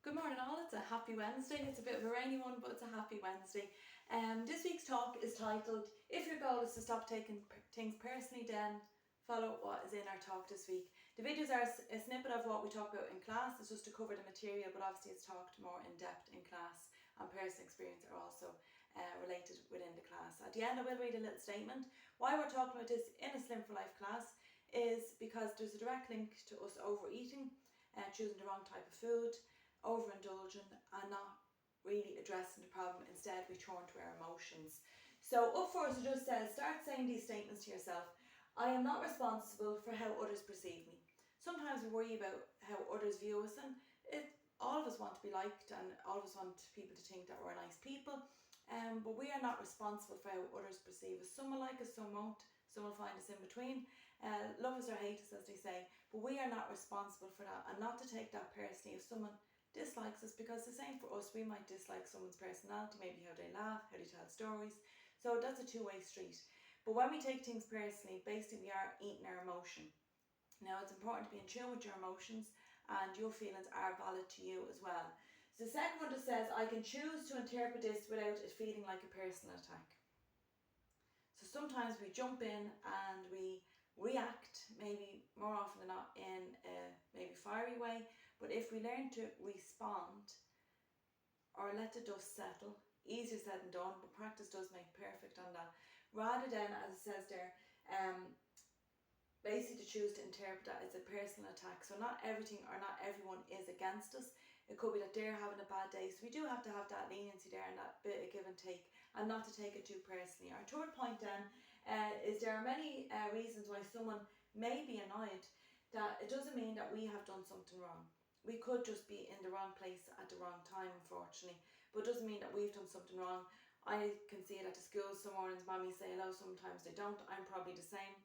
Good morning all, it's a happy Wednesday. It's a bit of a rainy one, but it's a happy Wednesday. This week's talk is titled, If Your Goal is to Stop Taking Things Personally, then follow what is in our talk this week. The videos are a snippet of what we talk about in class. It's just to cover the material, but obviously it's talked more in depth in class, and personal experience are also related within the class. At the end I will read a little statement. Why we're talking about this in a Slim for Life class is because there's a direct link to us overeating, choosing the wrong type of food, overindulging and not really addressing the problem. Instead we turn to our emotions. So up first it just says, start saying these statements to yourself. I am not responsible for how others perceive me. Sometimes we worry about how others view us, and all of us want to be liked and all of us want people to think that we're nice people, but we are not responsible for how others perceive us. Some will like us, some won't, some will find us in between, love us or hate us as they say, but we are not responsible for that, and not to take that personally if someone dislikes us, because the same for us, we might dislike someone's personality, maybe how they laugh, how they tell stories, so that's a two-way street. But when we take things personally, basically we are eating our emotion. Now it's important to be in tune with your emotions, and your feelings are valid to you as well. So the second one just says, I can choose to interpret this without it feeling like a personal attack. So sometimes we jump in and we react, maybe more often than not in a maybe fiery way, but if we learn to respond or let the dust settle, easier said than done, but practice does make perfect on that, rather than, as it says there, basically to choose to interpret that as a personal attack. So not everything or not everyone is against us. It could be that they're having a bad day, so we do have to have that leniency there and that bit of give and take, and not to take it too personally. Our third point then is there are many reasons why someone may be annoyed. That it doesn't mean that we have done something wrong. We could just be in the wrong place at the wrong time, unfortunately, but it doesn't mean that we've done something wrong. I can see it at the school. Some mornings mommies say hello, sometimes they don't. I'm probably the same,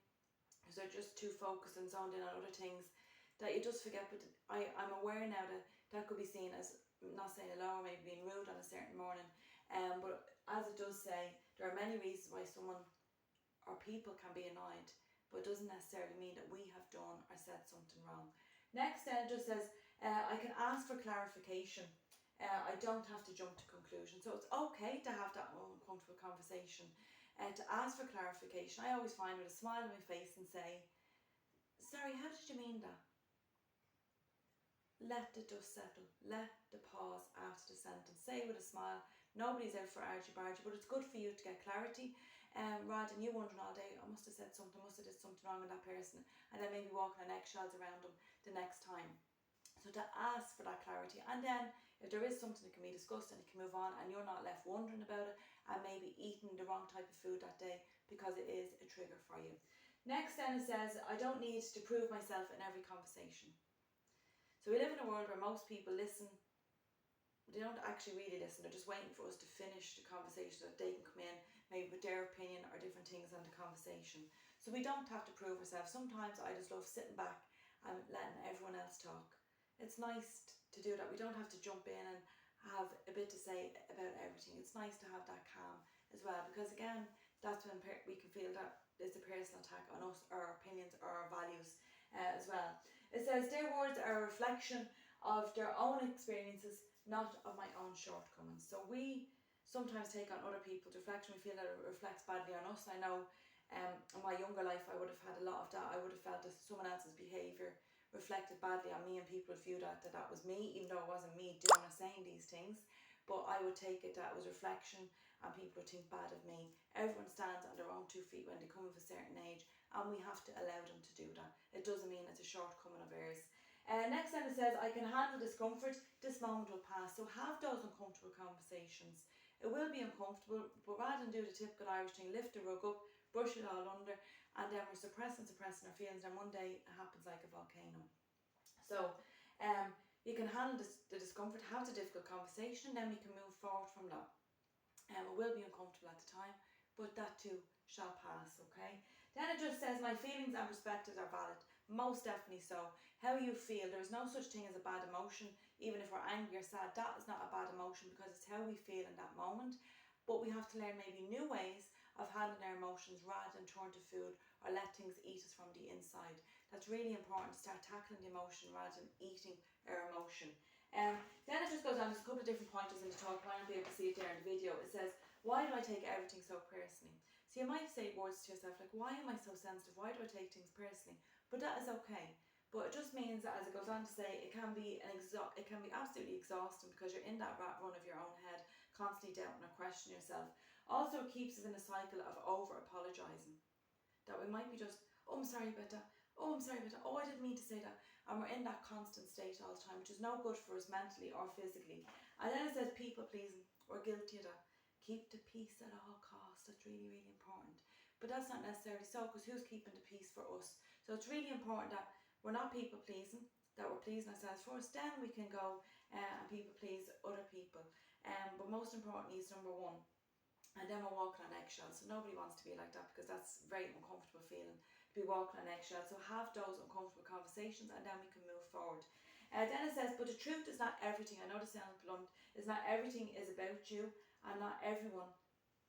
because they're just too focused and zoned in on other things that you just forget. But I'm aware now that that could be seen as not saying hello or maybe being rude on a certain morning, but as it does say, there are many reasons why someone or people can be annoyed, but it doesn't necessarily mean that we have done or said something wrong. Next then it just says, I can ask for clarification. I don't have to jump to conclusions. So it's okay to have that uncomfortable conversation, to ask for clarification. I always find with a smile on my face and say, sorry, how did you mean that? Let the dust settle. Let the pause after the sentence. Say with a smile. Nobody's out for argy-bargy, but it's good for you to get clarity, rather than you wondering all day, I must have said something, must have did something wrong with that person, and then maybe walking on eggshells around them the next time. So to ask for that clarity, and then if there is something that can be discussed and it can move on, and you're not left wondering about it and maybe eating the wrong type of food that day because it is a trigger for you. Next then it says, I don't need to prove myself in every conversation. So we live in a world where most people listen. They don't actually really listen, they're just waiting for us to finish the conversation so that they can come in maybe with their opinion or different things on the conversation. So we don't have to prove ourselves. Sometimes I just love sitting back and letting everyone else talk. It's nice to do that. We don't have to jump in and have a bit to say about everything. It's nice to have that calm as well, because again, that's when we can feel that there's a personal attack on us, our opinions or our values as well. It says, their words are a reflection of their own experiences, not of my own shortcomings. So we sometimes take on other people's reflection. We feel that it reflects badly on us. I know in my younger life I would have had a lot of that. I would have felt that someone else's behaviour reflected badly on me, and people would view that was me, even though it wasn't me doing or saying these things. But I would take it that it was reflection, and people would think bad of me. Everyone stands on their own 2 feet when they come of a certain age, and we have to allow them to do that. It doesn't mean it's a shortcoming of ours. Next sentence says, I can handle discomfort, this moment will pass. So have those uncomfortable conversations. It will be uncomfortable, but rather than do the typical Irish thing, lift the rug up, brush it all under, and then we're suppressing our feelings, and one day it happens like a volcano. So you can handle the discomfort, have the difficult conversation, and then we can move forward from that. It will be uncomfortable at the time, but that too shall pass, okay? Then it just says, my feelings and perspectives are valid. Most definitely so. How you feel, there is no such thing as a bad emotion. Even if we're angry or sad, that is not a bad emotion, because it's how we feel in that moment. But we have to learn maybe new ways of handling our emotions rather than turn to food or let things eat us from the inside. That's really important, to start tackling the emotion rather than eating our emotion. Then it just on, there's a couple of different pointers in the talk. I might not be able to see it there in the video. It says, why do I take everything so personally? So you might say words to yourself like, why am I so sensitive? Why do I take things personally? But that is okay. But it just means that, as it goes on to say, it can be absolutely exhausting because you're in that rat run of your own head, constantly doubting or questioning yourself. Also, it keeps us in a cycle of over apologising. That we might be just, oh, I'm sorry about that. Oh, I'm sorry about that. Oh, I didn't mean to say that. And we're in that constant state all the time, which is no good for us mentally or physically. And then it says people pleasing. We're guilty of that. Keep the peace at all costs. That's really, really important. But that's not necessarily so, because who's keeping the peace for us? So it's really important that we're not people pleasing, that we're pleasing ourselves first. Then we can go and people please other people. But most importantly is number one. And then we're walking on eggshells. So nobody wants to be like that, because that's a very uncomfortable feeling, to be walking on eggshells. So have those uncomfortable conversations, and then we can move forward. Then it says, but the truth is not everything. I know this sounds blunt. Is not everything is about you, and not everyone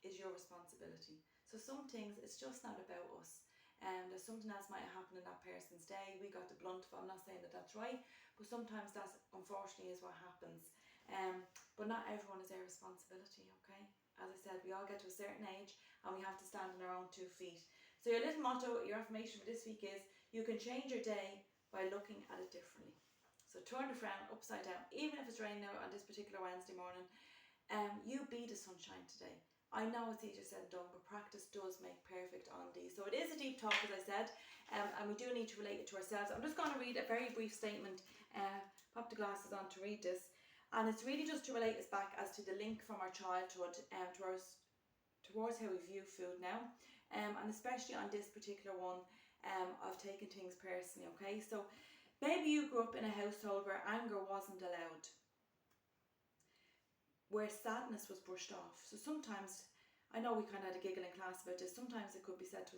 is your responsibility. So some things, it's just not about us. There's something else might happen in that person's day. We got the blunt of it. I'm not saying that that's right, but sometimes that's unfortunately is what happens. But not everyone is their responsibility, okay? As I said, we all get to a certain age and we have to stand on our own 2 feet. So your little motto, your affirmation for this week is, you can change your day by looking at it differently. So turn the frown upside down, even if it's raining out on this particular Wednesday morning. You be the sunshine today. I know it's easier said than done, but practice does make perfect on these. So it is a deep talk, as I said, and we do need to relate it to ourselves. I'm just going to read a very brief statement, pop the glasses on to read this. And it's really just to relate us back as to the link from our childhood towards how we view food now, and especially on this particular one of taking things personally, okay? So maybe you grew up in a household where anger wasn't allowed, where sadness was brushed off. So sometimes, I know we kind of had a giggle in class about this, sometimes it could be said to us